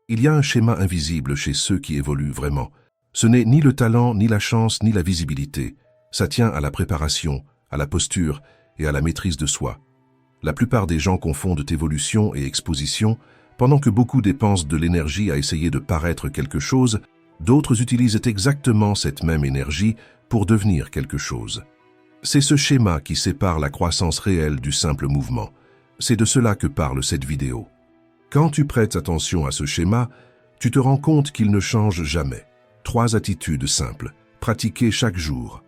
Il y a un schéma invisible chez ceux qui évoluent vraiment. Ce n'est ni le talent, ni la chance, ni la visibilité. Ça tient à la préparation, à la posture et à la maîtrise de soi. La plupart des gens confondent évolution et exposition. Pendant que beaucoup dépensent de l'énergie à essayer de paraître quelque chose, d'autres utilisent exactement cette même énergie pour devenir quelque chose. C'est ce schéma qui sépare la croissance réelle du simple mouvement. C'est de cela que parle cette vidéo. Quand tu prêtes attention à ce schéma, tu te rends compte qu'il ne change jamais. 3 attitudes simples, pratiquées chaque jour.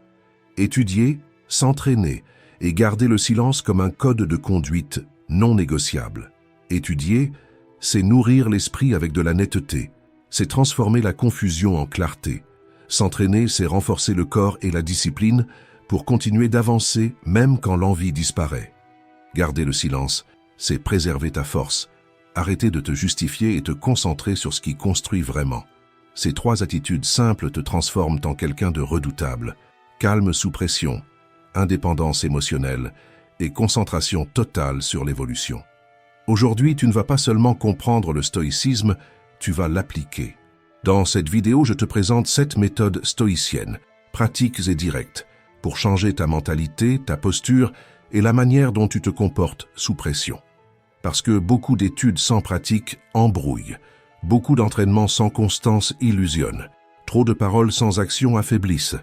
Étudier, s'entraîner et garder le silence comme un code de conduite non négociable. Étudier, c'est nourrir l'esprit avec de la netteté. C'est transformer la confusion en clarté. S'entraîner, c'est renforcer le corps et la discipline pour continuer d'avancer même quand l'envie disparaît. Garder le silence, c'est préserver ta force. Arrêter de te justifier et te concentrer sur ce qui construit vraiment. Ces 3 attitudes simples te transforment en quelqu'un de redoutable. Calme sous pression, indépendance émotionnelle et concentration totale sur l'évolution. Aujourd'hui, tu ne vas pas seulement comprendre le stoïcisme, tu vas l'appliquer. Dans cette vidéo, je te présente 7 méthodes stoïciennes, pratiques et directes, pour changer ta mentalité, ta posture et la manière dont tu te comportes sous pression. Parce que beaucoup d'études sans pratique embrouillent, beaucoup d'entraînements sans constance illusionnent, trop de paroles sans action affaiblissent.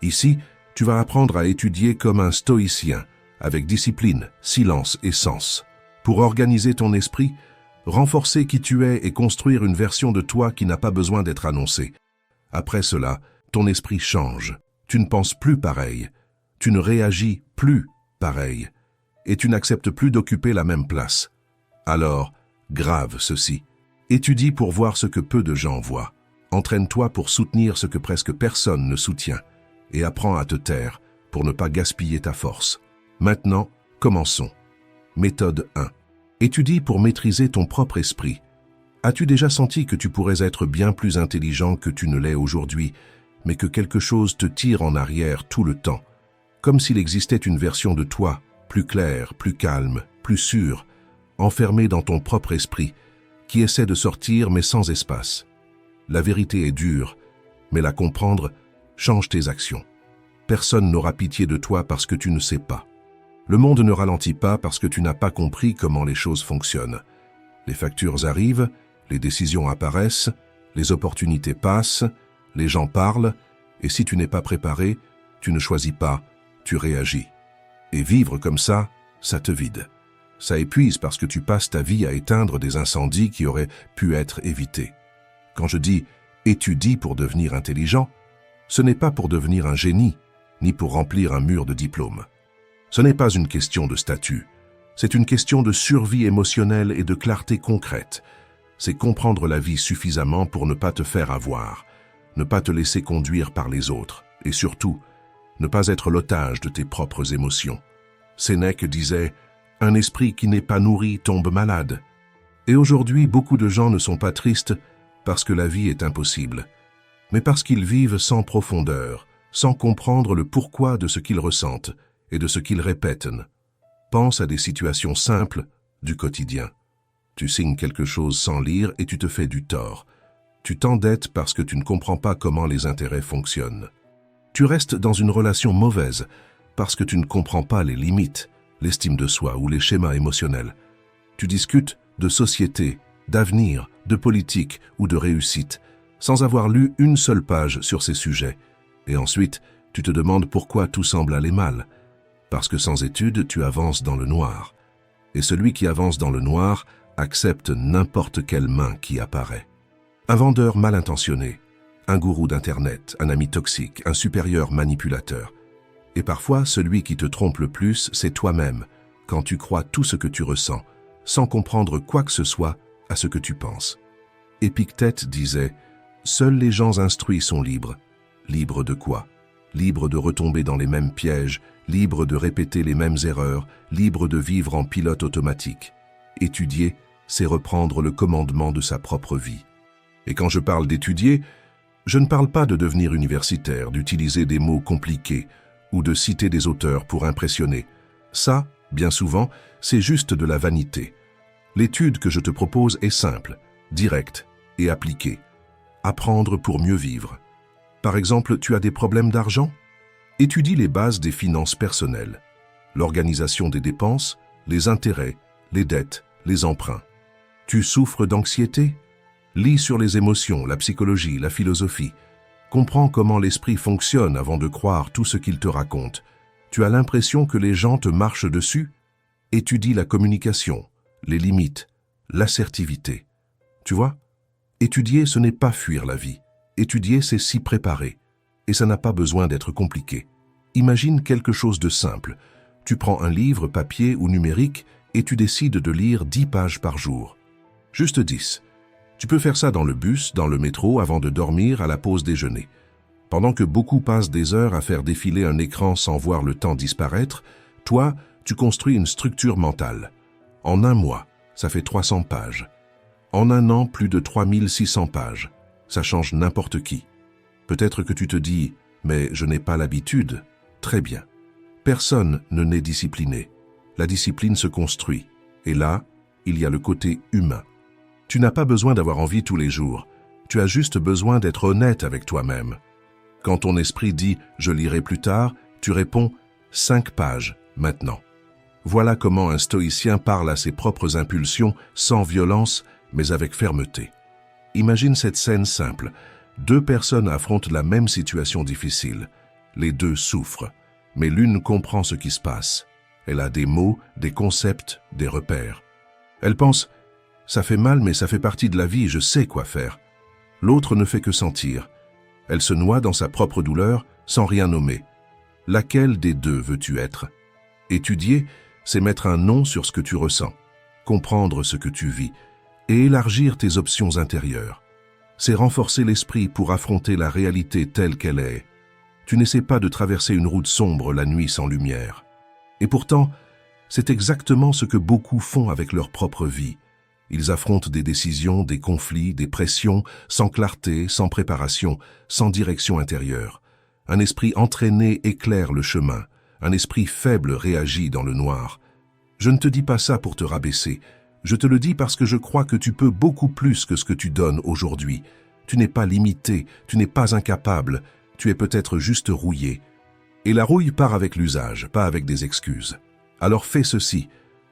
Ici, tu vas apprendre à étudier comme un stoïcien, avec discipline, silence et sens. Pour organiser ton esprit, renforcer qui tu es et construire une version de toi qui n'a pas besoin d'être annoncée. Après cela, ton esprit change. Tu ne penses plus pareil. Tu ne réagis plus pareil. Et tu n'acceptes plus d'occuper la même place. Alors, grave ceci. Étudie pour voir ce que peu de gens voient. Entraîne-toi pour soutenir ce que presque personne ne soutient. Et apprends à te taire pour ne pas gaspiller ta force. Maintenant, commençons. Méthode 1. Étudie pour maîtriser ton propre esprit. As-tu déjà senti que tu pourrais être bien plus intelligent que tu ne l'es aujourd'hui, mais que quelque chose te tire en arrière tout le temps, comme s'il existait une version de toi, plus claire, plus calme, plus sûre, enfermée dans ton propre esprit, qui essaie de sortir mais sans espace. La vérité est dure, mais la comprendre change tes actions. Personne n'aura pitié de toi parce que tu ne sais pas. Le monde ne ralentit pas parce que tu n'as pas compris comment les choses fonctionnent. Les factures arrivent, les décisions apparaissent, les opportunités passent, les gens parlent, et si tu n'es pas préparé, tu ne choisis pas, tu réagis. Et vivre comme ça te vide. Ça épuise parce que tu passes ta vie à éteindre des incendies qui auraient pu être évités. Quand je dis « étudie pour devenir intelligent », ce n'est pas pour devenir un génie, ni pour remplir un mur de diplômes. Ce n'est pas une question de statut, c'est une question de survie émotionnelle et de clarté concrète. C'est comprendre la vie suffisamment pour ne pas te faire avoir, ne pas te laisser conduire par les autres, et surtout, ne pas être l'otage de tes propres émotions. Sénèque disait « Un esprit qui n'est pas nourri tombe malade ». Et aujourd'hui, beaucoup de gens ne sont pas tristes parce que la vie est impossible, mais parce qu'ils vivent sans profondeur, sans comprendre le pourquoi de ce qu'ils ressentent et de ce qu'ils répètent. Pense à des situations simples du quotidien. Tu signes quelque chose sans lire et tu te fais du tort. Tu t'endettes parce que tu ne comprends pas comment les intérêts fonctionnent. Tu restes dans une relation mauvaise parce que tu ne comprends pas les limites, l'estime de soi ou les schémas émotionnels. Tu discutes de société, d'avenir, de politique ou de réussite, sans avoir lu une seule page sur ces sujets. Et ensuite, tu te demandes pourquoi tout semble aller mal. Parce que sans étude, tu avances dans le noir. Et celui qui avance dans le noir accepte n'importe quelle main qui apparaît. Un vendeur mal intentionné, un gourou d'Internet, un ami toxique, un supérieur manipulateur. Et parfois, celui qui te trompe le plus, c'est toi-même, quand tu crois tout ce que tu ressens, sans comprendre quoi que ce soit à ce que tu penses. Épictète disait « Seuls les gens instruits sont libres. » Libres de quoi? Libres de retomber dans les mêmes pièges, libres de répéter les mêmes erreurs, libres de vivre en pilote automatique. Étudier, c'est reprendre le commandement de sa propre vie. Et quand je parle d'étudier, je ne parle pas de devenir universitaire, d'utiliser des mots compliqués ou de citer des auteurs pour impressionner. Ça, bien souvent, c'est juste de la vanité. L'étude que je te propose est simple, directe et appliquer. Apprendre pour mieux vivre. Par exemple, tu as des problèmes d'argent? Étudie les bases des finances personnelles, l'organisation des dépenses, les intérêts, les dettes, les emprunts. Tu souffres d'anxiété? Lis sur les émotions, la psychologie, la philosophie. Comprends comment l'esprit fonctionne avant de croire tout ce qu'il te raconte. Tu as l'impression que les gens te marchent dessus? Étudie la communication, les limites, l'assertivité. Tu vois? Étudier, ce n'est pas fuir la vie. Étudier, c'est s'y préparer. Et ça n'a pas besoin d'être compliqué. Imagine quelque chose de simple. Tu prends un livre, papier ou numérique, et tu décides de lire 10 pages par jour. Juste 10. Tu peux faire ça dans le bus, dans le métro, avant de dormir, à la pause déjeuner. Pendant que beaucoup passent des heures à faire défiler un écran sans voir le temps disparaître, toi, tu construis une structure mentale. En un mois, ça fait 300 pages. En un an, plus de 3600 pages. Ça change n'importe qui. Peut-être que tu te dis « mais je n'ai pas l'habitude ». Très bien. Personne ne naît discipliné. La discipline se construit. Et là, il y a le côté humain. Tu n'as pas besoin d'avoir envie tous les jours. Tu as juste besoin d'être honnête avec toi-même. Quand ton esprit dit « je lirai plus tard », tu réponds « 5 pages, maintenant ». Voilà comment un stoïcien parle à ses propres impulsions sans violence, mais avec fermeté. Imagine cette scène simple. 2 personnes affrontent la même situation difficile. Les 2 souffrent, mais l'une comprend ce qui se passe. Elle a des mots, des concepts, des repères. Elle pense « ça fait mal, mais ça fait partie de la vie, je sais quoi faire ». L'autre ne fait que sentir. Elle se noie dans sa propre douleur, sans rien nommer. Laquelle des 2 veux-tu être? Étudier, c'est mettre un nom sur ce que tu ressens, comprendre ce que tu vis et élargir tes options intérieures. C'est renforcer l'esprit pour affronter la réalité telle qu'elle est. Tu n'essaies pas de traverser une route sombre la nuit sans lumière. Et pourtant, c'est exactement ce que beaucoup font avec leur propre vie. Ils affrontent des décisions, des conflits, des pressions, sans clarté, sans préparation, sans direction intérieure. Un esprit entraîné éclaire le chemin. Un esprit faible réagit dans le noir. Je ne te dis pas ça pour te rabaisser. Je te le dis parce que je crois que tu peux beaucoup plus que ce que tu donnes aujourd'hui. Tu n'es pas limité, tu n'es pas incapable, tu es peut-être juste rouillé. Et la rouille part avec l'usage, pas avec des excuses. Alors fais ceci.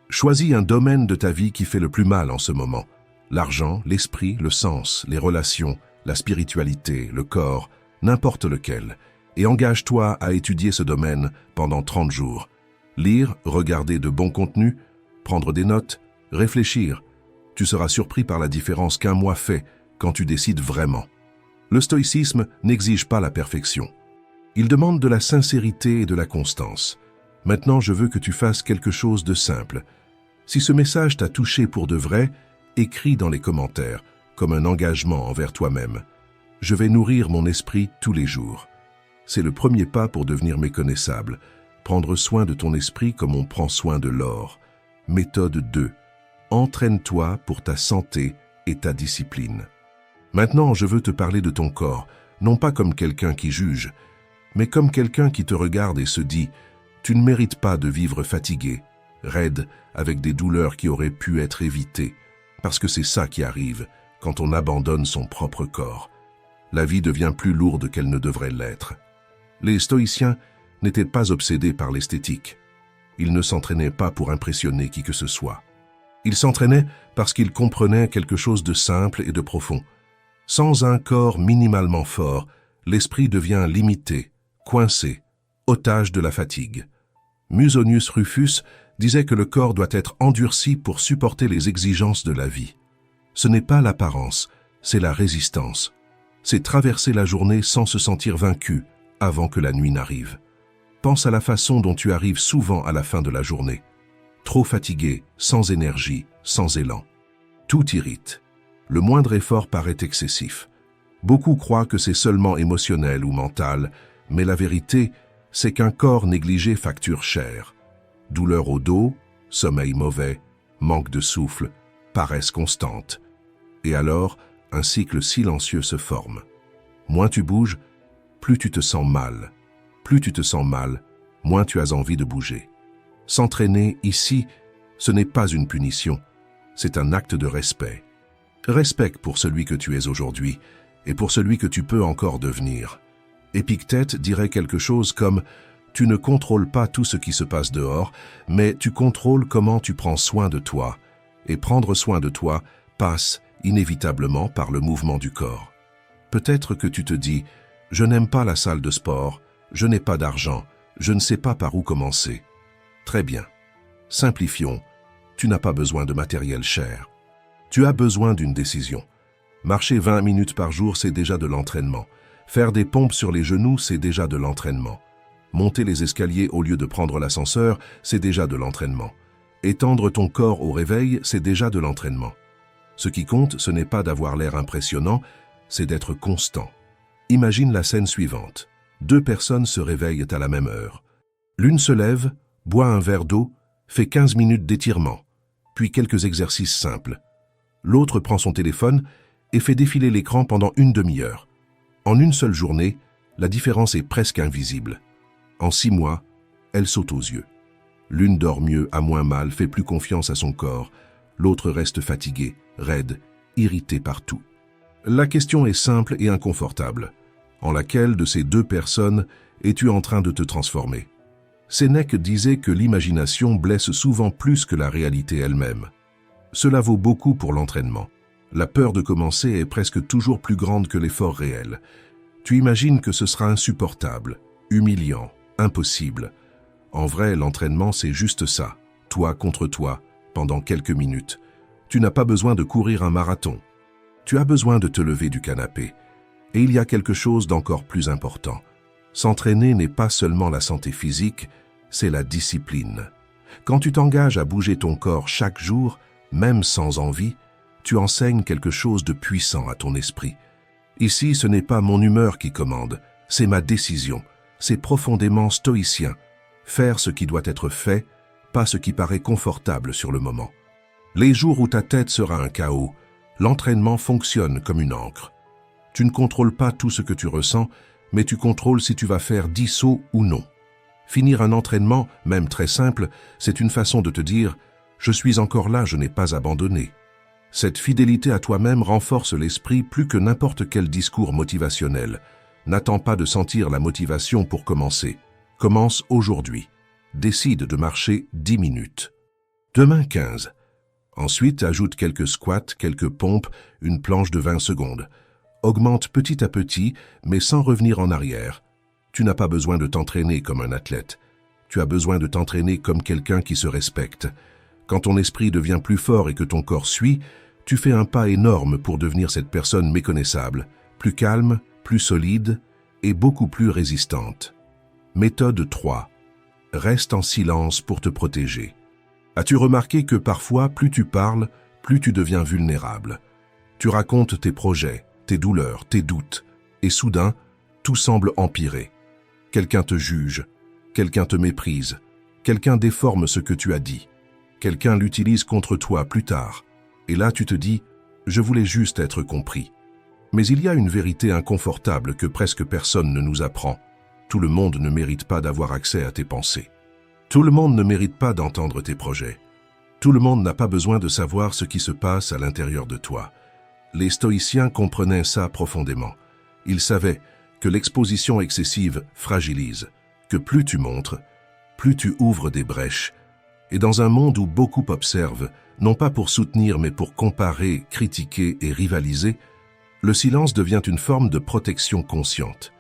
Choisis un domaine de ta vie qui fait le plus mal en ce moment. L'argent, l'esprit, le sens, les relations, la spiritualité, le corps, n'importe lequel. Et engage-toi à étudier ce domaine pendant 30 jours. Lire, regarder de bons contenus, prendre des notes, réfléchir. Tu seras surpris par la différence qu'un mois fait quand tu décides vraiment. Le stoïcisme n'exige pas la perfection. Il demande de la sincérité et de la constance. Maintenant, je veux que tu fasses quelque chose de simple. Si ce message t'a touché pour de vrai, écris dans les commentaires, comme un engagement envers toi-même. Je vais nourrir mon esprit tous les jours. C'est le premier pas pour devenir méconnaissable. Prendre soin de ton esprit comme on prend soin de l'or. Méthode 2. Entraîne-toi pour ta santé et ta discipline. Maintenant, je veux te parler de ton corps, non pas comme quelqu'un qui juge, mais comme quelqu'un qui te regarde et se dit « Tu ne mérites pas de vivre fatigué, raide, avec des douleurs qui auraient pu être évitées, parce que c'est ça qui arrive quand on abandonne son propre corps. La vie devient plus lourde qu'elle ne devrait l'être. » Les stoïciens n'étaient pas obsédés par l'esthétique. Ils ne s'entraînaient pas pour impressionner qui que ce soit. Ils s'entraînaient parce qu'ils comprenaient quelque chose de simple et de profond. Sans un corps minimalement fort, l'esprit devient limité, coincé, otage de la fatigue. Musonius Rufus disait que le corps doit être endurci pour supporter les exigences de la vie. Ce n'est pas l'apparence, c'est la résistance. C'est traverser la journée sans se sentir vaincu avant que la nuit n'arrive. Pense à la façon dont tu arrives souvent à la fin de la journée. Trop fatigué, sans énergie, sans élan. Tout irrite. Le moindre effort paraît excessif. Beaucoup croient que c'est seulement émotionnel ou mental, mais la vérité, c'est qu'un corps négligé facture cher. Douleur au dos, sommeil mauvais, manque de souffle, paresse constante. Et alors, un cycle silencieux se forme. Moins tu bouges, plus tu te sens mal. Plus tu te sens mal, moins tu as envie de bouger. S'entraîner ici, ce n'est pas une punition, c'est un acte de respect. Respect pour celui que tu es aujourd'hui et pour celui que tu peux encore devenir. Épictète dirait quelque chose comme « Tu ne contrôles pas tout ce qui se passe dehors, mais tu contrôles comment tu prends soin de toi. » Et prendre soin de toi passe inévitablement par le mouvement du corps. Peut-être que tu te dis « Je n'aime pas la salle de sport, je n'ai pas d'argent, je ne sais pas par où commencer. » Très bien. Simplifions. Tu n'as pas besoin de matériel cher. Tu as besoin d'une décision. Marcher 20 minutes par jour, c'est déjà de l'entraînement. Faire des pompes sur les genoux, c'est déjà de l'entraînement. Monter les escaliers au lieu de prendre l'ascenseur, c'est déjà de l'entraînement. Étendre ton corps au réveil, c'est déjà de l'entraînement. Ce qui compte, ce n'est pas d'avoir l'air impressionnant, c'est d'être constant. Imagine la scène suivante. 2 personnes se réveillent à la même heure. L'une se lève, boit un verre d'eau, fait 15 minutes d'étirement, puis quelques exercices simples. L'autre prend son téléphone et fait défiler l'écran pendant une demi-heure. En une seule journée, la différence est presque invisible. En 6 mois, elle saute aux yeux. L'une dort mieux, a moins mal, fait plus confiance à son corps. L'autre reste fatiguée, raide, irritée par tout. La question est simple et inconfortable. En laquelle de ces 2 personnes es-tu en train de te transformer? Sénèque disait que l'imagination blesse souvent plus que la réalité elle-même. Cela vaut beaucoup pour l'entraînement. La peur de commencer est presque toujours plus grande que l'effort réel. Tu imagines que ce sera insupportable, humiliant, impossible. En vrai, l'entraînement, c'est juste ça, toi contre toi, pendant quelques minutes. Tu n'as pas besoin de courir un marathon. Tu as besoin de te lever du canapé. Et il y a quelque chose d'encore plus important. S'entraîner n'est pas seulement la santé physique, c'est la discipline. Quand tu t'engages à bouger ton corps chaque jour, même sans envie, tu enseignes quelque chose de puissant à ton esprit. Ici, ce n'est pas mon humeur qui commande, c'est ma décision. C'est profondément stoïcien. Faire ce qui doit être fait, pas ce qui paraît confortable sur le moment. Les jours où ta tête sera un chaos, l'entraînement fonctionne comme une encre. Tu ne contrôles pas tout ce que tu ressens, mais tu contrôles si tu vas faire 10 sauts ou non. Finir un entraînement, même très simple, c'est une façon de te dire « Je suis encore là, je n'ai pas abandonné ». Cette fidélité à toi-même renforce l'esprit plus que n'importe quel discours motivationnel. N'attends pas de sentir la motivation pour commencer. Commence aujourd'hui. Décide de marcher 10 minutes. Demain 15. Ensuite, ajoute quelques squats, quelques pompes, une planche de 20 secondes. Augmente petit à petit, mais sans revenir en arrière. Tu n'as pas besoin de t'entraîner comme un athlète. Tu as besoin de t'entraîner comme quelqu'un qui se respecte. Quand ton esprit devient plus fort et que ton corps suit, tu fais un pas énorme pour devenir cette personne méconnaissable, plus calme, plus solide et beaucoup plus résistante. Méthode 3. Reste en silence pour te protéger. As-tu remarqué que parfois, plus tu parles, plus tu deviens vulnérable? Tu racontes tes projets, tes douleurs, tes doutes, et soudain, tout semble empirer. Quelqu'un te juge, quelqu'un te méprise, quelqu'un déforme ce que tu as dit, quelqu'un l'utilise contre toi plus tard, et là tu te dis « je voulais juste être compris ». Mais il y a une vérité inconfortable que presque personne ne nous apprend. Tout le monde ne mérite pas d'avoir accès à tes pensées. Tout le monde ne mérite pas d'entendre tes projets. Tout le monde n'a pas besoin de savoir ce qui se passe à l'intérieur de toi. Les stoïciens comprenaient ça profondément. Ils savaient que l'exposition excessive fragilise, que plus tu montres, plus tu ouvres des brèches. Et dans un monde où beaucoup observent, non pas pour soutenir mais pour comparer, critiquer et rivaliser, le silence devient une forme de protection consciente.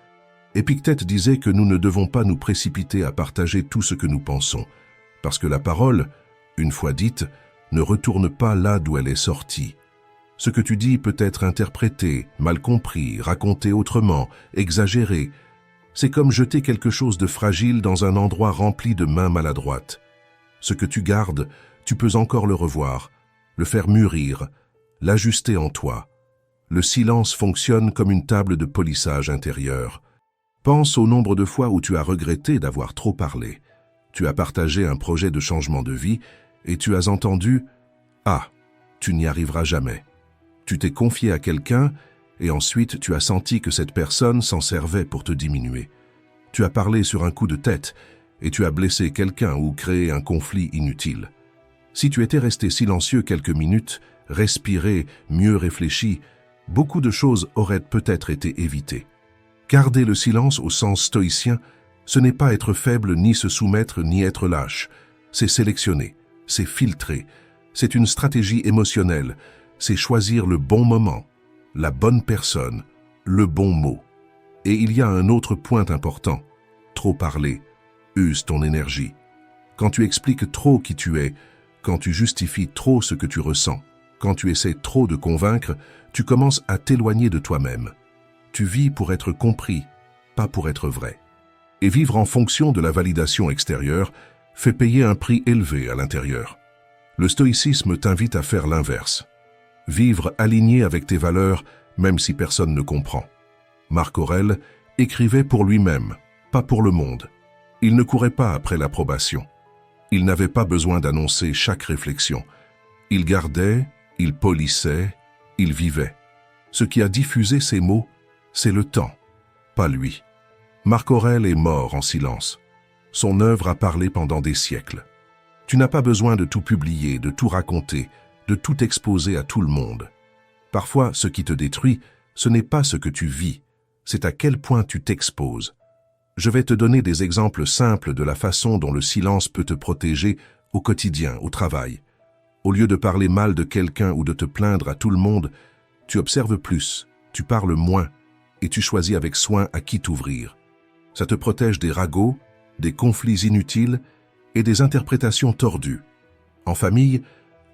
Épictète disait que nous ne devons pas nous précipiter à partager tout ce que nous pensons, parce que la parole, une fois dite, ne retourne pas là d'où elle est sortie. Ce que tu dis peut être interprété, mal compris, raconté autrement, exagéré. C'est comme jeter quelque chose de fragile dans un endroit rempli de mains maladroites. Ce que tu gardes, tu peux encore le revoir, le faire mûrir, l'ajuster en toi. Le silence fonctionne comme une table de polissage intérieur. Pense au nombre de fois où tu as regretté d'avoir trop parlé. Tu as partagé un projet de changement de vie et tu as entendu « Ah, tu n'y arriveras jamais ». Tu t'es confié à quelqu'un et ensuite tu as senti que cette personne s'en servait pour te diminuer. Tu as parlé sur un coup de tête et tu as blessé quelqu'un ou créé un conflit inutile. Si tu étais resté silencieux quelques minutes, respiré, mieux réfléchi, beaucoup de choses auraient peut-être été évitées. Garder le silence au sens stoïcien, ce n'est pas être faible, ni se soumettre, ni être lâche. C'est sélectionner, c'est filtrer, c'est une stratégie émotionnelle, c'est choisir le bon moment, la bonne personne, le bon mot. Et il y a un autre point important. Trop parler use ton énergie. Quand tu expliques trop qui tu es, quand tu justifies trop ce que tu ressens, quand tu essaies trop de convaincre, tu commences à t'éloigner de toi-même. Tu vis pour être compris, pas pour être vrai. Et vivre en fonction de la validation extérieure fait payer un prix élevé à l'intérieur. Le stoïcisme t'invite à faire l'inverse. Vivre aligné avec tes valeurs, même si personne ne comprend. Marc Aurèle écrivait pour lui-même, pas pour le monde. Il ne courait pas après l'approbation. Il n'avait pas besoin d'annoncer chaque réflexion. Il gardait, il polissait, il vivait. Ce qui a diffusé ces mots, c'est le temps, pas lui. Marc Aurèle est mort en silence. Son œuvre a parlé pendant des siècles. Tu n'as pas besoin de tout publier, de tout raconter, de tout exposer à tout le monde. Parfois, ce qui te détruit, ce n'est pas ce que tu vis, c'est à quel point tu t'exposes. Je vais te donner des exemples simples de la façon dont le silence peut te protéger au quotidien, au travail. Au lieu de parler mal de quelqu'un ou de te plaindre à tout le monde, tu observes plus, tu parles moins et tu choisis avec soin à qui t'ouvrir. Ça te protège des ragots, des conflits inutiles et des interprétations tordues. En famille,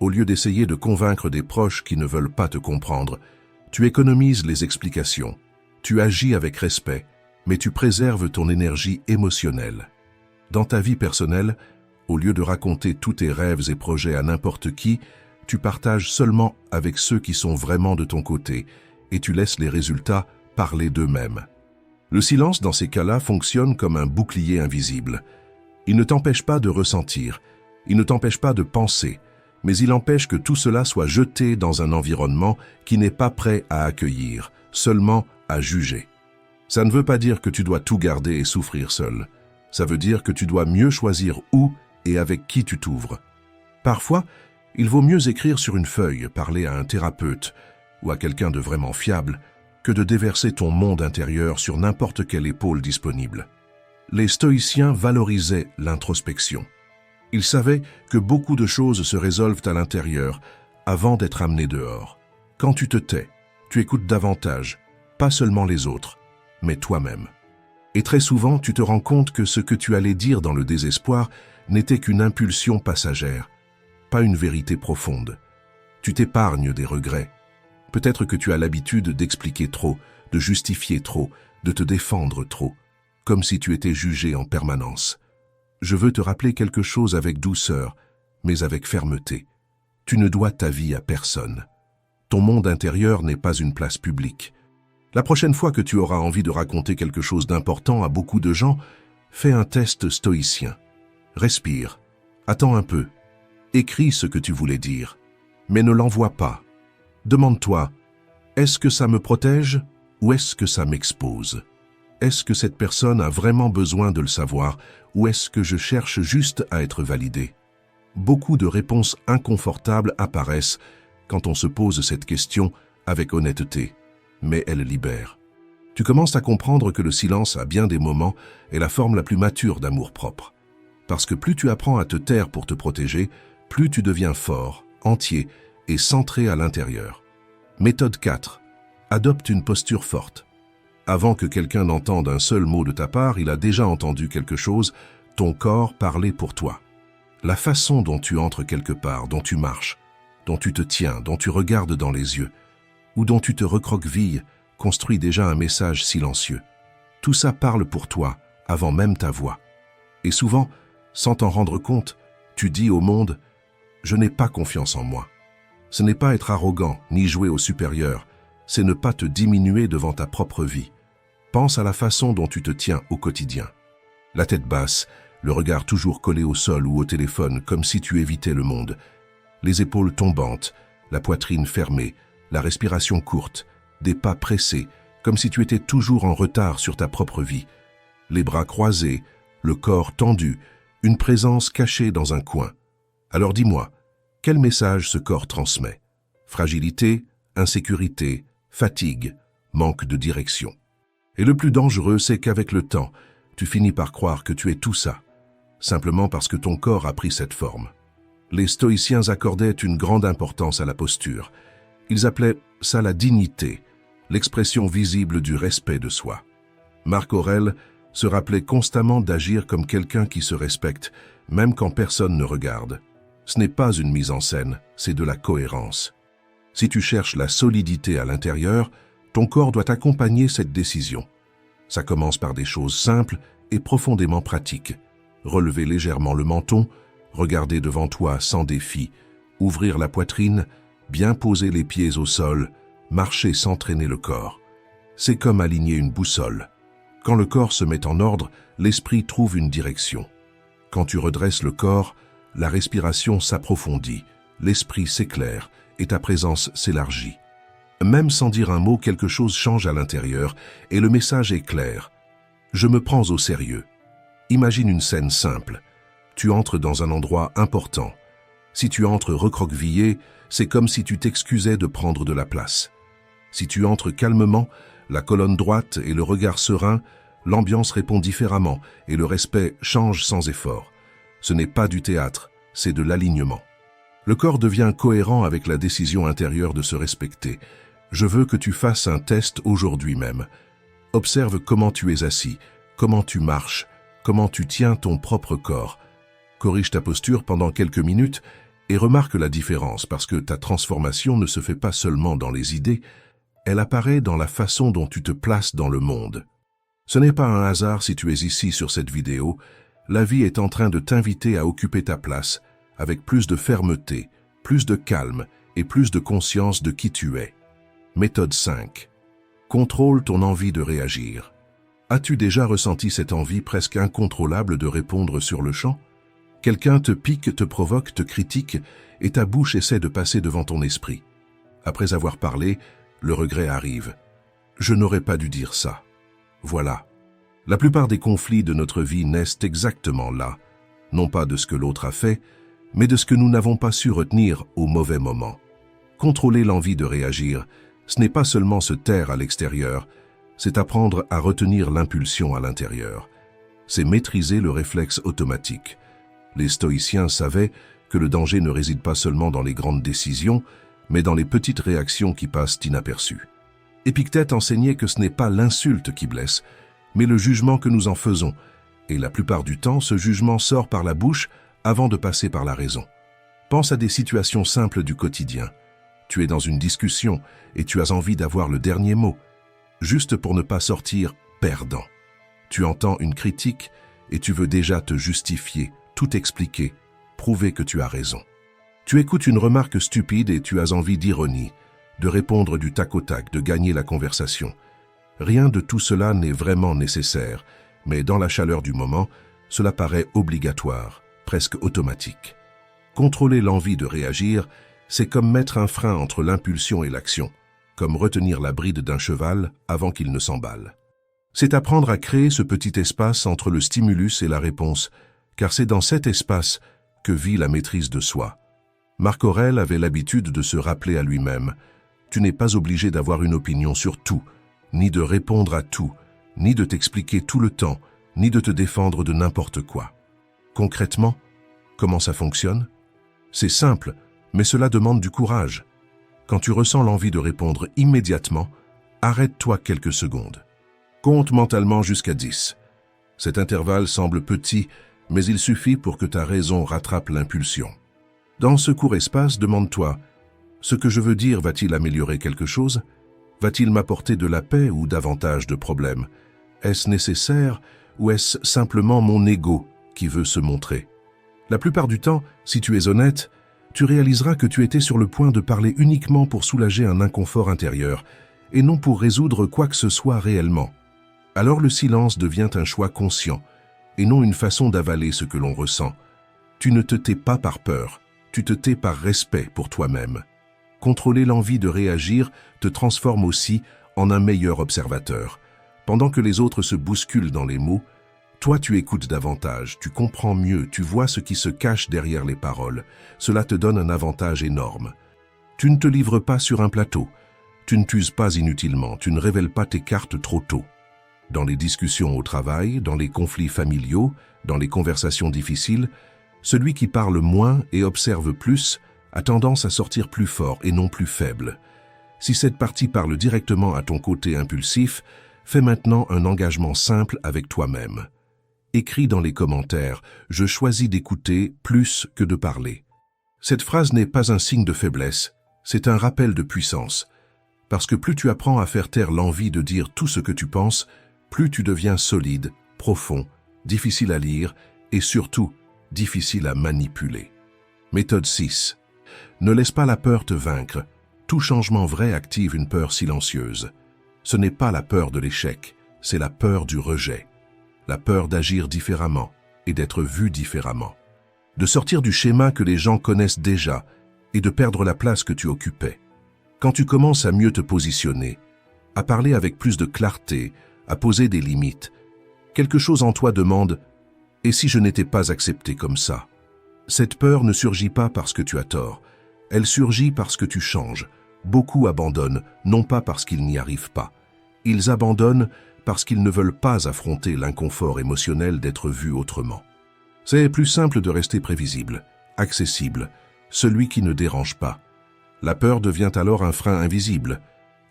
au lieu d'essayer de convaincre des proches qui ne veulent pas te comprendre, tu économises les explications, tu agis avec respect, mais tu préserves ton énergie émotionnelle. Dans ta vie personnelle, au lieu de raconter tous tes rêves et projets à n'importe qui, tu partages seulement avec ceux qui sont vraiment de ton côté et tu laisses les résultats parler d'eux-mêmes. Le silence dans ces cas-là fonctionne comme un bouclier invisible. Il ne t'empêche pas de ressentir, il ne t'empêche pas de penser, mais il empêche que tout cela soit jeté dans un environnement qui n'est pas prêt à accueillir, seulement à juger. Ça ne veut pas dire que tu dois tout garder et souffrir seul. Ça veut dire que tu dois mieux choisir où et avec qui tu t'ouvres. Parfois, il vaut mieux écrire sur une feuille, parler à un thérapeute ou à quelqu'un de vraiment fiable, que de déverser ton monde intérieur sur n'importe quelle épaule disponible. Les stoïciens valorisaient l'introspection. Ils savaient que beaucoup de choses se résolvent à l'intérieur avant d'être amenées dehors. Quand tu te tais, tu écoutes davantage, pas seulement les autres, mais toi-même. Et très souvent, tu te rends compte que ce que tu allais dire dans le désespoir n'était qu'une impulsion passagère, pas une vérité profonde. Tu t'épargnes des regrets. Peut-être que tu as l'habitude d'expliquer trop, de justifier trop, de te défendre trop, comme si tu étais jugé en permanence. Je veux te rappeler quelque chose avec douceur, mais avec fermeté. Tu ne dois ta vie à personne. Ton monde intérieur n'est pas une place publique. La prochaine fois que tu auras envie de raconter quelque chose d'important à beaucoup de gens, fais un test stoïcien. Respire, attends un peu, écris ce que tu voulais dire, mais ne l'envoie pas. Demande-toi, est-ce que ça me protège ou est-ce que ça m'expose? Est-ce que cette personne a vraiment besoin de le savoir ou est-ce que je cherche juste à être validé? Beaucoup de réponses inconfortables apparaissent quand on se pose cette question avec honnêteté, mais elle libère. Tu commences à comprendre que le silence, à bien des moments, est la forme la plus mature d'amour-propre. Parce que plus tu apprends à te taire pour te protéger, plus tu deviens fort, entier et centré à l'intérieur. Méthode 4. Adopte une posture forte. Avant que quelqu'un n'entende un seul mot de ta part, il a déjà entendu quelque chose, ton corps parler pour toi. La façon dont tu entres quelque part, dont tu marches, dont tu te tiens, dont tu regardes dans les yeux, ou dont tu te recroquevilles, construit déjà un message silencieux. Tout ça parle pour toi, avant même ta voix. Et souvent, sans t'en rendre compte, tu dis au monde « Je n'ai pas confiance en moi ». Ce n'est pas être arrogant, ni jouer au supérieur, c'est ne pas te diminuer devant ta propre vie. Pense à la façon dont tu te tiens au quotidien. La tête basse, le regard toujours collé au sol ou au téléphone comme si tu évitais le monde. Les épaules tombantes, la poitrine fermée, la respiration courte, des pas pressés, comme si tu étais toujours en retard sur ta propre vie. Les bras croisés, le corps tendu, une présence cachée dans un coin. Alors dis-moi, quel message ce corps transmet? Fragilité, insécurité, fatigue, manque de direction. Et le plus dangereux, c'est qu'avec le temps, tu finis par croire que tu es tout ça, simplement parce que ton corps a pris cette forme. Les stoïciens accordaient une grande importance à la posture. Ils appelaient ça la dignité, l'expression visible du respect de soi. Marc Aurèle se rappelait constamment d'agir comme quelqu'un qui se respecte, même quand personne ne regarde. Ce n'est pas une mise en scène, c'est de la cohérence. Si tu cherches la solidité à l'intérieur, ton corps doit accompagner cette décision. Ça commence par des choses simples et profondément pratiques. Relever légèrement le menton, regarder devant toi sans défi, ouvrir la poitrine, bien poser les pieds au sol, marcher sans traîner le corps. C'est comme aligner une boussole. Quand le corps se met en ordre, l'esprit trouve une direction. Quand tu redresses le corps, la respiration s'approfondit, l'esprit s'éclaire et ta présence s'élargit. Même sans dire un mot, quelque chose change à l'intérieur et le message est clair. Je me prends au sérieux. Imagine une scène simple. Tu entres dans un endroit important. Si tu entres recroquevillé, c'est comme si tu t'excusais de prendre de la place. Si tu entres calmement, la colonne droite et le regard serein, l'ambiance répond différemment et le respect change sans effort. Ce n'est pas du théâtre, c'est de l'alignement. Le corps devient cohérent avec la décision intérieure de se respecter. Je veux que tu fasses un test aujourd'hui même. Observe comment tu es assis, comment tu marches, comment tu tiens ton propre corps. Corrige ta posture pendant quelques minutes et remarque la différence parce que ta transformation ne se fait pas seulement dans les idées, elle apparaît dans la façon dont tu te places dans le monde. Ce n'est pas un hasard si tu es ici sur cette vidéo, la vie est en train de t'inviter à occuper ta place avec plus de fermeté, plus de calme et plus de conscience de qui tu es. Méthode 5. Contrôle ton envie de réagir. As-tu déjà ressenti cette envie presque incontrôlable de répondre sur le champ? Quelqu'un te pique, te provoque, te critique et ta bouche essaie de passer devant ton esprit. Après avoir parlé, le regret arrive. Je n'aurais pas dû dire ça. Voilà. La plupart des conflits de notre vie naissent exactement là, non pas de ce que l'autre a fait, mais de ce que nous n'avons pas su retenir au mauvais moment. Contrôler l'envie de réagir, ce n'est pas seulement se taire à l'extérieur, c'est apprendre à retenir l'impulsion à l'intérieur. C'est maîtriser le réflexe automatique. Les stoïciens savaient que le danger ne réside pas seulement dans les grandes décisions, mais dans les petites réactions qui passent inaperçues. Épictète enseignait que ce n'est pas l'insulte qui blesse, mais le jugement que nous en faisons, et la plupart du temps, ce jugement sort par la bouche avant de passer par la raison. Pense à des situations simples du quotidien. Tu es dans une discussion et tu as envie d'avoir le dernier mot, juste pour ne pas sortir perdant. Tu entends une critique et tu veux déjà te justifier, tout expliquer, prouver que tu as raison. Tu écoutes une remarque stupide et tu as envie d'ironie, de répondre du tac au tac, de gagner la conversation. Rien de tout cela n'est vraiment nécessaire, mais dans la chaleur du moment, cela paraît obligatoire, presque automatique. Contrôler l'envie de réagir, c'est comme mettre un frein entre l'impulsion et l'action, comme retenir la bride d'un cheval avant qu'il ne s'emballe. C'est apprendre à créer ce petit espace entre le stimulus et la réponse, car c'est dans cet espace que vit la maîtrise de soi. Marc Aurèle avait l'habitude de se rappeler à lui-même « Tu n'es pas obligé d'avoir une opinion sur tout, ni de répondre à tout, ni de t'expliquer tout le temps, ni de te défendre de n'importe quoi. » Concrètement, comment ça fonctionne? C'est simple, mais cela demande du courage. Quand tu ressens l'envie de répondre immédiatement, arrête-toi quelques secondes. Compte mentalement jusqu'à 10. Cet intervalle semble petit, mais il suffit pour que ta raison rattrape l'impulsion. Dans ce court espace, demande-toi, ce que je veux dire va-t-il améliorer quelque chose? Va-t-il m'apporter de la paix ou davantage de problèmes? Est-ce nécessaire ou est-ce simplement mon ego qui veut se montrer? La plupart du temps, si tu es honnête, tu réaliseras que tu étais sur le point de parler uniquement pour soulager un inconfort intérieur et non pour résoudre quoi que ce soit réellement. Alors le silence devient un choix conscient et non une façon d'avaler ce que l'on ressent. Tu ne te tais pas par peur, tu te tais par respect pour toi-même. Contrôler l'envie de réagir te transforme aussi en un meilleur observateur. Pendant que les autres se bousculent dans les mots, toi tu écoutes davantage, tu comprends mieux, tu vois ce qui se cache derrière les paroles. Cela te donne un avantage énorme. Tu ne te livres pas sur un plateau. Tu ne t'uses pas inutilement. Tu ne révèles pas tes cartes trop tôt. Dans les discussions au travail, dans les conflits familiaux, dans les conversations difficiles, celui qui parle moins et observe plus a tendance à sortir plus fort et non plus faible. Si cette partie parle directement à ton côté impulsif, fais maintenant un engagement simple avec toi-même. Écris dans les commentaires « Je choisis d'écouter plus que de parler ». Cette phrase n'est pas un signe de faiblesse, c'est un rappel de puissance. Parce que plus tu apprends à faire taire l'envie de dire tout ce que tu penses, plus tu deviens solide, profond, difficile à lire et surtout difficile à manipuler. Méthode 6. Ne laisse pas la peur te vaincre. Tout changement vrai active une peur silencieuse. Ce n'est pas la peur de l'échec, c'est la peur du rejet. La peur d'agir différemment et d'être vu différemment. De sortir du schéma que les gens connaissent déjà et de perdre la place que tu occupais. Quand tu commences à mieux te positionner, à parler avec plus de clarté, à poser des limites, quelque chose en toi demande « Et si je n'étais pas accepté comme ça ?» Cette peur ne surgit pas parce que tu as tort, elle surgit parce que tu changes. Beaucoup abandonnent, non pas parce qu'ils n'y arrivent pas. Ils abandonnent parce qu'ils ne veulent pas affronter l'inconfort émotionnel d'être vus autrement. C'est plus simple de rester prévisible, accessible, celui qui ne dérange pas. La peur devient alors un frein invisible.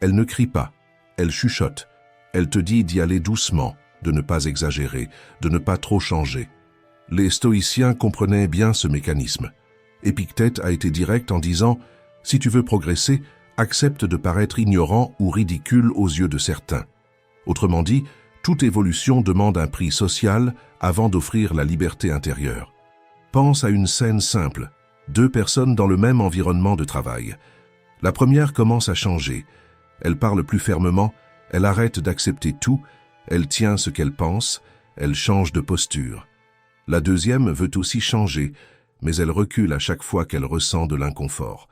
Elle ne crie pas, elle chuchote. Elle te dit d'y aller doucement, de ne pas exagérer, de ne pas trop changer. Les stoïciens comprenaient bien ce mécanisme. Épictète a été direct en disant « Si tu veux progresser, accepte de paraître ignorant ou ridicule aux yeux de certains. » Autrement dit, toute évolution demande un prix social avant d'offrir la liberté intérieure. Pense à une scène simple. 2 personnes dans le même environnement de travail. La première commence à changer. Elle parle plus fermement, elle arrête d'accepter tout, elle tient ce qu'elle pense, elle change de posture. La deuxième veut aussi changer, mais elle recule à chaque fois qu'elle ressent de l'inconfort.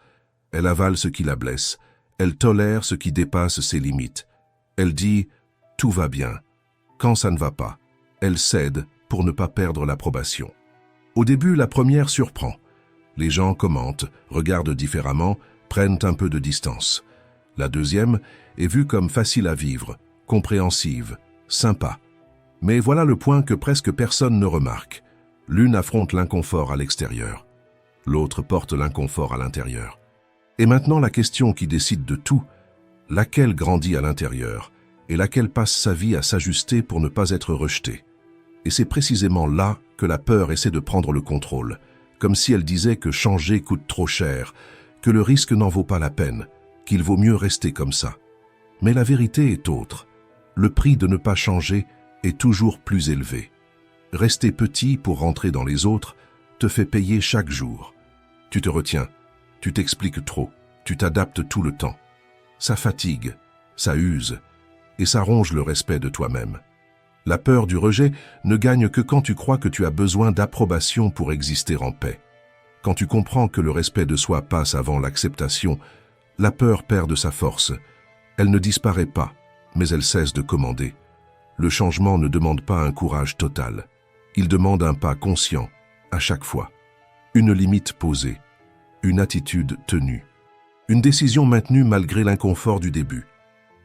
Elle avale ce qui la blesse, elle tolère ce qui dépasse ses limites. Elle dit « tout va bien ». Quand ça ne va pas, elle cède pour ne pas perdre l'approbation. Au début, la première surprend. Les gens commentent, regardent différemment, prennent un peu de distance. La deuxième est vue comme facile à vivre, compréhensive, sympa. Mais voilà le point que presque personne ne remarque. L'une affronte l'inconfort à l'extérieur. L'autre porte l'inconfort à l'intérieur. Et maintenant la question qui décide de tout, laquelle grandit à l'intérieur et laquelle passe sa vie à s'ajuster pour ne pas être rejetée. Et c'est précisément là que la peur essaie de prendre le contrôle, comme si elle disait que changer coûte trop cher, que le risque n'en vaut pas la peine, qu'il vaut mieux rester comme ça. Mais la vérité est autre. Le prix de ne pas changer est toujours plus élevé. Rester petit pour rentrer dans les autres te fait payer chaque jour. Tu te retiens, tu t'expliques trop, tu t'adaptes tout le temps. Ça fatigue, ça use, et ça ronge le respect de toi-même. La peur du rejet ne gagne que quand tu crois que tu as besoin d'approbation pour exister en paix. Quand tu comprends que le respect de soi passe avant l'acceptation, la peur perd de sa force. Elle ne disparaît pas, mais elle cesse de commander. Le changement ne demande pas un courage total. Il demande un pas conscient, à chaque fois. Une limite posée, une attitude tenue. Une décision maintenue malgré l'inconfort du début.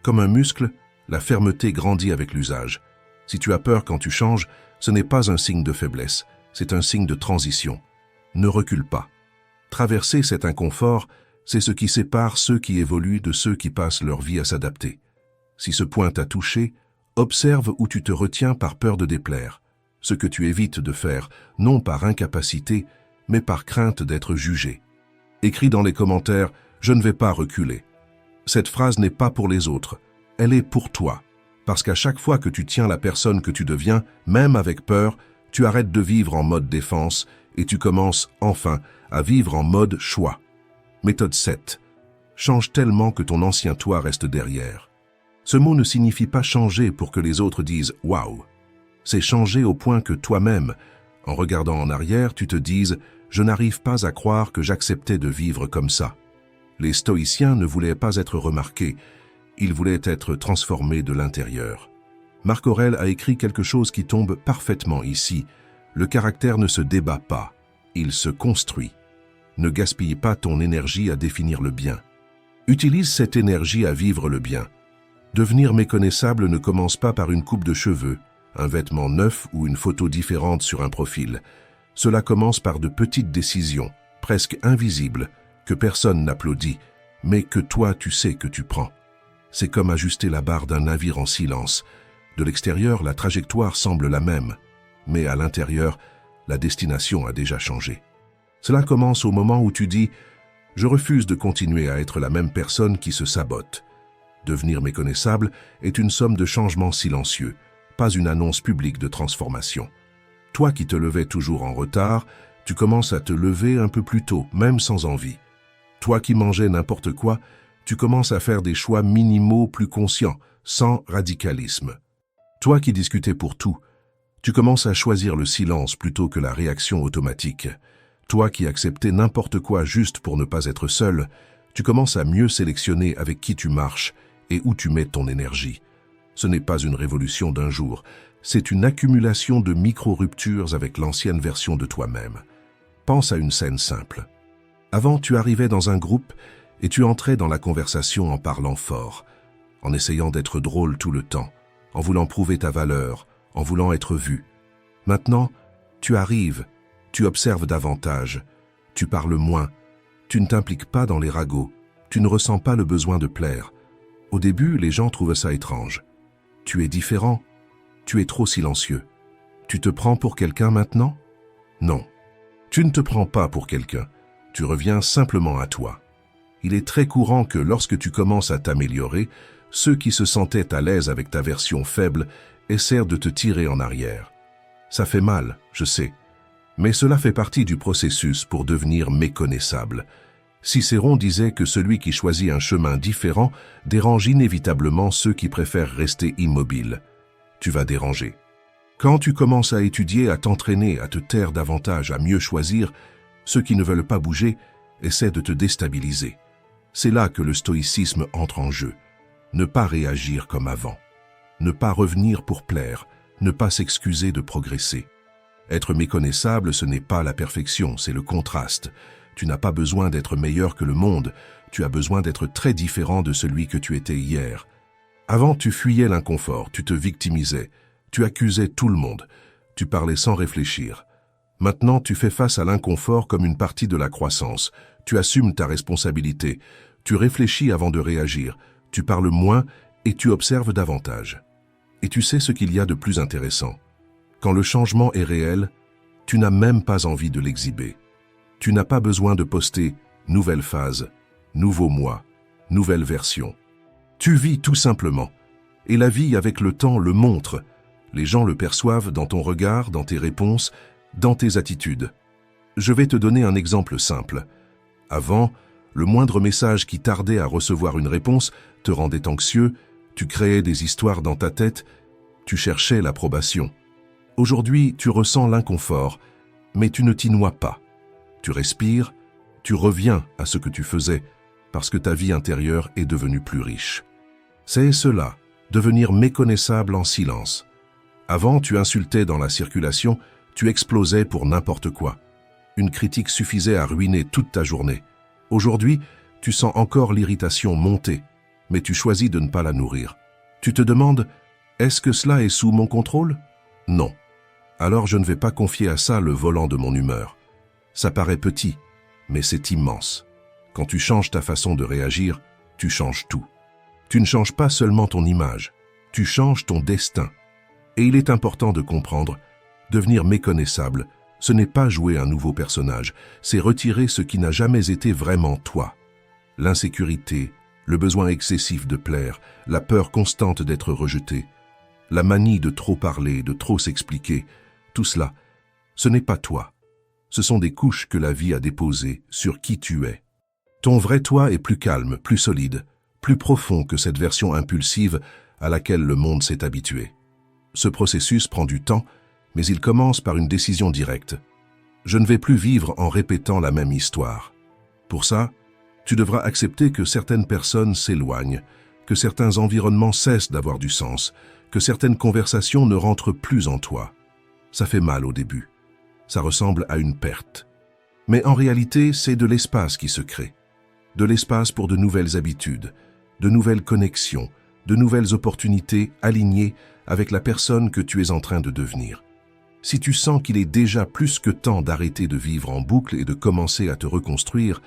Comme un muscle, la fermeté grandit avec l'usage. Si tu as peur quand tu changes, ce n'est pas un signe de faiblesse, c'est un signe de transition. Ne recule pas. Traverser cet inconfort, c'est ce qui sépare ceux qui évoluent de ceux qui passent leur vie à s'adapter. Si ce point t'a touché, observe où tu te retiens par peur de déplaire, ce que tu évites de faire, non par incapacité, mais par crainte d'être jugé. Écris dans les commentaires « Je ne vais pas reculer ». Cette phrase n'est pas pour les autres, elle est pour toi. Parce qu'à chaque fois que tu tiens la personne que tu deviens, même avec peur, tu arrêtes de vivre en mode défense et tu commences, enfin, à vivre en mode choix. Méthode 7. Change tellement que ton ancien toi reste derrière. Ce mot ne signifie pas changer pour que les autres disent « Waouh ». C'est changer au point que toi-même, en regardant en arrière, tu te dises « Je n'arrive pas à croire que j'acceptais de vivre comme ça ». Les stoïciens ne voulaient pas être remarqués, ils voulaient être transformés de l'intérieur. Marc Aurèle a écrit quelque chose qui tombe parfaitement ici. Le caractère ne se débat pas, il se construit. Ne gaspille pas ton énergie à définir le bien. Utilise cette énergie à vivre le bien. Devenir méconnaissable ne commence pas par une coupe de cheveux, un vêtement neuf ou une photo différente sur un profil. Cela commence par de petites décisions, presque invisibles, que personne n'applaudit, mais que toi tu sais que tu prends. C'est comme ajuster la barre d'un navire en silence. De l'extérieur, la trajectoire semble la même, mais à l'intérieur, la destination a déjà changé. Cela commence au moment où tu dis « Je refuse de continuer à être la même personne qui se sabote ». Devenir méconnaissable est une somme de changements silencieux, pas une annonce publique de transformation. Toi qui te levais toujours en retard, tu commences à te lever un peu plus tôt, même sans envie. Toi qui mangeais n'importe quoi, tu commences à faire des choix minimaux plus conscients, sans radicalisme. Toi qui discutais pour tout, tu commences à choisir le silence plutôt que la réaction automatique. Toi qui acceptais n'importe quoi juste pour ne pas être seul, tu commences à mieux sélectionner avec qui tu marches et où tu mets ton énergie. Ce n'est pas une révolution d'un jour, c'est une accumulation de micro-ruptures avec l'ancienne version de toi-même. Pense à une scène simple. Avant, tu arrivais dans un groupe et tu entrais dans la conversation en parlant fort, en essayant d'être drôle tout le temps, en voulant prouver ta valeur, en voulant être vu. Maintenant, tu arrives, tu observes davantage, tu parles moins, tu ne t'impliques pas dans les ragots, tu ne ressens pas le besoin de plaire. Au début, les gens trouvent ça étrange. Tu es différent, tu es trop silencieux. Tu te prends pour quelqu'un maintenant? Non. Tu ne te prends pas pour quelqu'un, tu reviens simplement à toi. Il est très courant que lorsque tu commences à t'améliorer, ceux qui se sentaient à l'aise avec ta version faible essaient de te tirer en arrière. Ça fait mal, je sais, mais cela fait partie du processus pour devenir méconnaissable. Cicéron disait que celui qui choisit un chemin différent dérange inévitablement ceux qui préfèrent rester immobiles. Tu vas déranger. Quand tu commences à étudier, à t'entraîner, à te taire davantage, à mieux choisir, ceux qui ne veulent pas bouger essaient de te déstabiliser. C'est là que le stoïcisme entre en jeu. Ne pas réagir comme avant. Ne pas revenir pour plaire. Ne pas s'excuser de progresser. Être méconnaissable, ce n'est pas la perfection, c'est le contraste. Tu n'as pas besoin d'être meilleur que le monde, tu as besoin d'être très différent de celui que tu étais hier. Avant, tu fuyais l'inconfort, tu te victimisais, tu accusais tout le monde, tu parlais sans réfléchir. Maintenant, tu fais face à l'inconfort comme une partie de la croissance, tu assumes ta responsabilité, tu réfléchis avant de réagir, tu parles moins et tu observes davantage. Et tu sais ce qu'il y a de plus intéressant. Quand le changement est réel, tu n'as même pas envie de l'exhiber. Tu n'as pas besoin de poster « nouvelle phase »,« nouveau mois »,« nouvelle version ». Tu vis tout simplement. Et la vie avec le temps le montre. Les gens le perçoivent dans ton regard, dans tes réponses, dans tes attitudes. Je vais te donner un exemple simple. Avant, le moindre message qui tardait à recevoir une réponse te rendait anxieux, tu créais des histoires dans ta tête, tu cherchais l'approbation. Aujourd'hui, tu ressens l'inconfort, mais tu ne t'y noies pas. Tu respires, tu reviens à ce que tu faisais, parce que ta vie intérieure est devenue plus riche. C'est cela, devenir méconnaissable en silence. Avant, tu insultais dans la circulation, tu explosais pour n'importe quoi. Une critique suffisait à ruiner toute ta journée. Aujourd'hui, tu sens encore l'irritation monter, mais tu choisis de ne pas la nourrir. Tu te demandes, est-ce que cela est sous mon contrôle? Non. Alors je ne vais pas confier à ça le volant de mon humeur. Ça paraît petit, mais c'est immense. Quand tu changes ta façon de réagir, tu changes tout. Tu ne changes pas seulement ton image, tu changes ton destin. Et il est important de comprendre, devenir méconnaissable, ce n'est pas jouer un nouveau personnage, c'est retirer ce qui n'a jamais été vraiment toi. L'insécurité, le besoin excessif de plaire, la peur constante d'être rejeté, la manie de trop parler, de trop s'expliquer, tout cela, ce n'est pas toi. Ce sont des couches que la vie a déposées sur qui tu es. Ton vrai toi est plus calme, plus solide, plus profond que cette version impulsive à laquelle le monde s'est habitué. Ce processus prend du temps, mais il commence par une décision directe. Je ne vais plus vivre en répétant la même histoire. Pour ça, tu devras accepter que certaines personnes s'éloignent, que certains environnements cessent d'avoir du sens, que certaines conversations ne rentrent plus en toi. Ça fait mal au début. Ça ressemble à une perte. Mais en réalité, c'est de l'espace qui se crée. De l'espace pour de nouvelles habitudes, de nouvelles connexions, de nouvelles opportunités alignées avec la personne que tu es en train de devenir. Si tu sens qu'il est déjà plus que temps d'arrêter de vivre en boucle et de commencer à te reconstruire,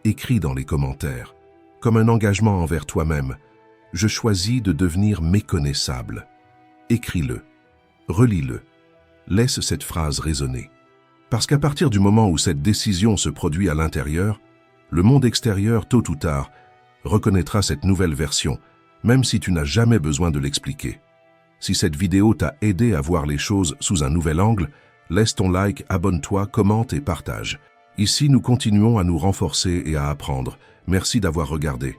écris dans les commentaires, comme un engagement envers toi-même, « Je choisis de devenir méconnaissable ». Écris-le, relis-le, laisse cette phrase résonner. Parce qu'à partir du moment où cette décision se produit à l'intérieur, le monde extérieur, tôt ou tard, reconnaîtra cette nouvelle version, même si tu n'as jamais besoin de l'expliquer. Si cette vidéo t'a aidé à voir les choses sous un nouvel angle, laisse ton like, abonne-toi, commente et partage. Ici, nous continuons à nous renforcer et à apprendre. Merci d'avoir regardé.